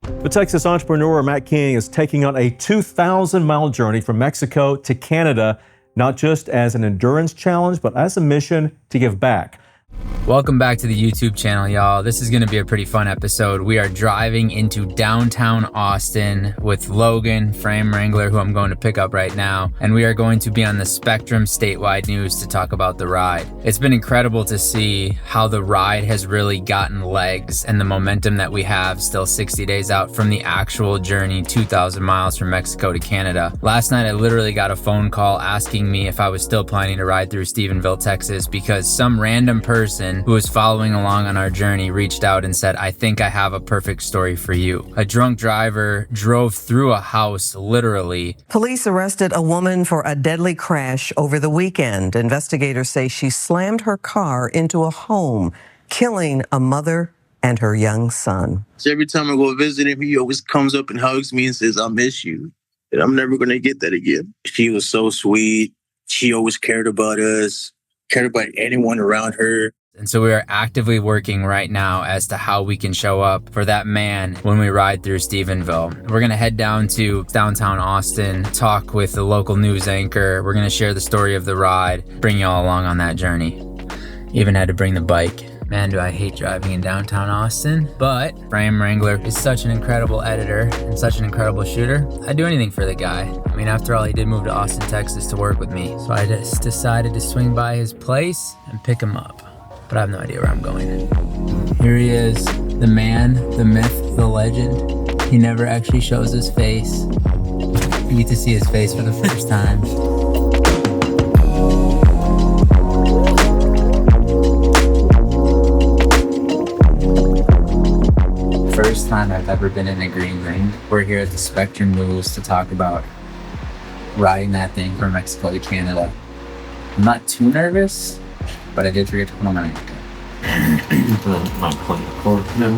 The Texas entrepreneur Matt King is taking on a 2,000-mile journey from Mexico to Canada, not just as an endurance challenge, but as a mission to give back. Welcome back to the YouTube channel, y'all. This is gonna be a pretty fun episode. We are driving into downtown Austin with Logan, frame wrangler, who I'm going to pick up right now. And we are going to be on the Spectrum statewide news to talk about the ride. It's been incredible to see how the ride has really gotten legs and the momentum that we have still 60 days out from the actual journey, 2,000 miles from Mexico to Canada. Last night, I literally got a phone call asking me if I was still planning to ride through Stephenville, Texas, because some random person who was following along on our journey reached out and said, "I think I have a perfect story for you." A drunk driver drove through a house, literally. Police arrested a woman for a deadly crash over the weekend. Investigators say she slammed her car into a home, killing a mother and her young son. So every time I go visit him, he always comes up and hugs me and says, "I miss you." And I'm never going to get that again. She was so sweet. She always cared about us, cared about anyone around her. And so we are actively working right now as to how we can show up for that man when we ride through Stephenville. We're gonna head down to downtown Austin, talk with the local news anchor. We're gonna share the story of the ride, bring y'all along on that journey. Even had to bring the bike. Man, do I hate driving in downtown Austin, but Frame Wrangler is such an incredible editor and such an incredible shooter. I'd do anything for the guy. I mean, after all, he did move to Austin, Texas to work with me. So I just decided to swing by his place and pick him up. But I have no idea where I'm going. Here he is, the man, the myth, the legend. He never actually shows his face. You get to see his face for the first time. First time I've ever been in a green ring. We're here at the Spectrum News to talk about riding that thing from Mexico to Canada. I'm not too nervous, but I did forget to put on my name. My client card now.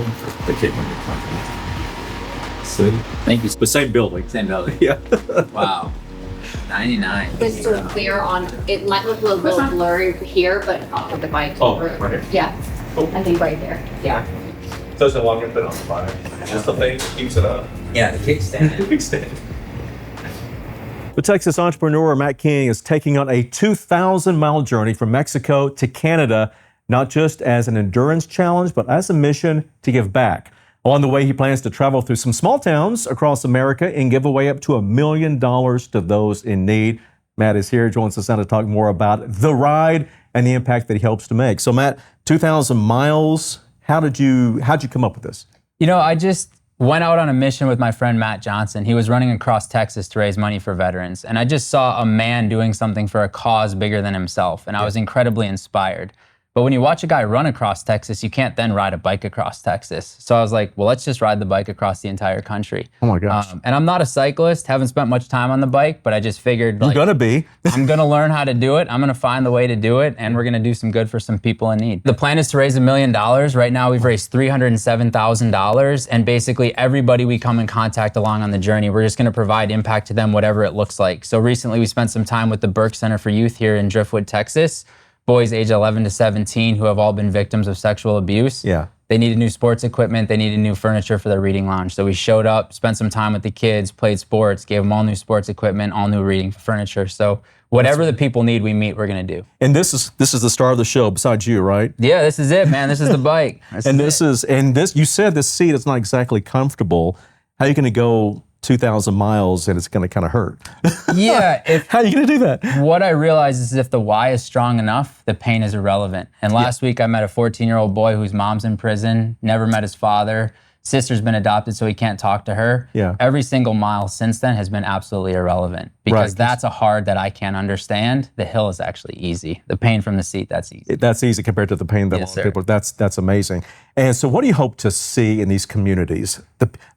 They take my client. See? Thank you. The same building. Same building. Yeah. Wow. 99. It's so clear on, it might look a little blurry here, but off of the bike. Oh, right here. Yeah. Oh. I think right there. Yeah. So it's no longer been on the bike. It's just the thing that keeps it up. Yeah, the kickstand. Kickstand. The Texas entrepreneur Matt King is taking on a 2,000-mile journey from Mexico to Canada, not just as an endurance challenge, but as a mission to give back. Along the way, he plans to travel through some small towns across America and give away up to $1 million to those in need. Matt is here, joins us now to talk more about the ride and the impact that he hopes to make. So Matt, 2,000 miles, how'd you come up with this? You know, I just went out on a mission with my friend Matt Johnson. He was running across Texas to raise money for veterans. And I just saw a man doing something for a cause bigger than himself. And I was incredibly inspired. But when you watch a guy run across Texas, you can't then ride a bike across Texas. So I was like, well, let's just ride the bike across the entire country. Oh my gosh. And I'm not a cyclist, haven't spent much time on the bike, but I just figured You're gonna be. I'm gonna learn how to do it. I'm gonna find the way to do it, and we're gonna do some good for some people in need. The plan is to raise $1 million. Right now, we've raised $307,000, and basically everybody we come in contact along on the journey, we're just gonna provide impact to them, whatever it looks like. So recently, we spent some time with the Burke Center for Youth here in Driftwood, Texas. Boys age 11 to 17 who have all been victims of sexual abuse. Yeah. They needed new sports equipment, they needed new furniture for their reading lounge. So we showed up, spent some time with the kids, played sports, gave them all new sports equipment, all new reading furniture. So whatever the people need, we meet, we're gonna do. And this is the star of the show besides you, right? Yeah, this is it, man. This is the bike. You said this seat is not exactly comfortable. How are you gonna go 2,000 miles and it's gonna kind of hurt? Yeah. How are you gonna do that? What I realized is if the why is strong enough, the pain is irrelevant. And last week I met a 14-year-old boy whose mom's in prison, never met his father. Sister's been adopted, so he can't talk to her. Yeah. Every single mile since then has been absolutely irrelevant because that's a hard that I can't understand. The hill is actually easy. The pain from the seat, that's easy. That's easy compared to the pain that a lot of people. That's amazing. And so, what do you hope to see in these communities?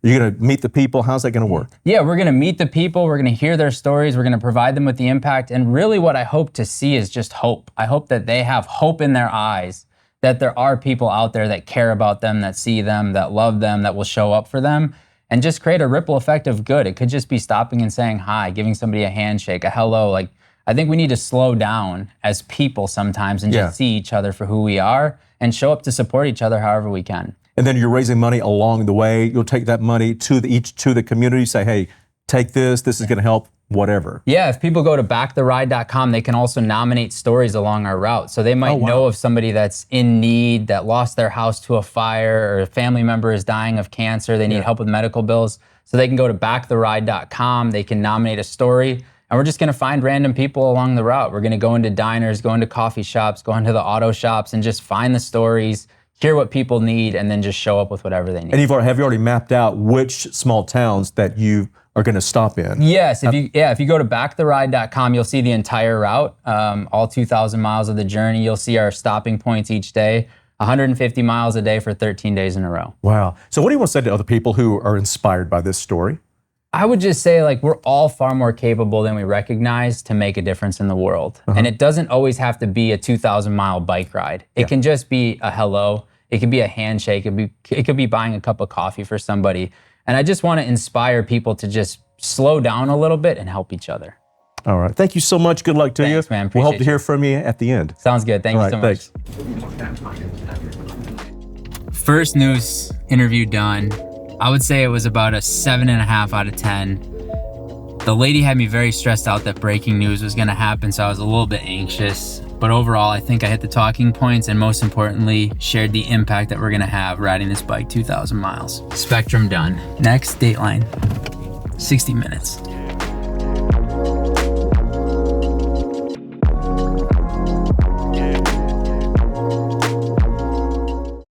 You're going to meet the people. How's that going to work? Yeah, we're going to meet the people. We're going to hear their stories. We're going to provide them with the impact. And really, what I hope to see is just hope. I hope that they have hope in their eyes, that there are people out there that care about them, that see them, that love them, that will show up for them, and just create a ripple effect of good. It could just be stopping and saying hi, giving somebody a handshake, a hello. Like, I think we need to slow down as people sometimes and just see each other for who we are and show up to support each other however we can. and then you're raising money along the way. You'll take that money to the community, say, hey, take this is going to help, whatever. Yeah, if people go to backtheride.com, they can also nominate stories along our route. So they might know of somebody that's in need, that lost their house to a fire, or a family member is dying of cancer, they need help with medical bills. So they can go to backtheride.com, they can nominate a story, and we're just gonna find random people along the route. We're gonna go into diners, go into coffee shops, go into the auto shops, and just find the stories, hear what people need, and then just show up with whatever they need. And have you already mapped out which small towns that you are going to stop in? Yes, if you go to backtheride.com, you'll see the entire route, all 2,000 miles of the journey. You'll see our stopping points each day, 150 miles a day for 13 days in a row. Wow. So what do you want to say to other people who are inspired by this story? I would just say, like, we're all far more capable than we recognize to make a difference in the world. And it doesn't always have to be a 2,000 mile bike ride. It can just be a hello. It could be a handshake. It could be buying a cup of coffee for somebody. And I just want to inspire people to just slow down a little bit and help each other. All right. Thank you so much. Good luck to you. Thanks, man. We'll hope to Appreciate hear from you at the end. Sounds good. Thank you so much. Thanks. First news interview done. I would say it was about a 7.5 out of 10. The lady had me very stressed out that breaking news was going to happen, so I was a little bit anxious. But overall, I think I hit the talking points, and most importantly, shared the impact that we're gonna have riding this bike 2,000 miles. Spectrum done. Next, Dateline, 60 minutes.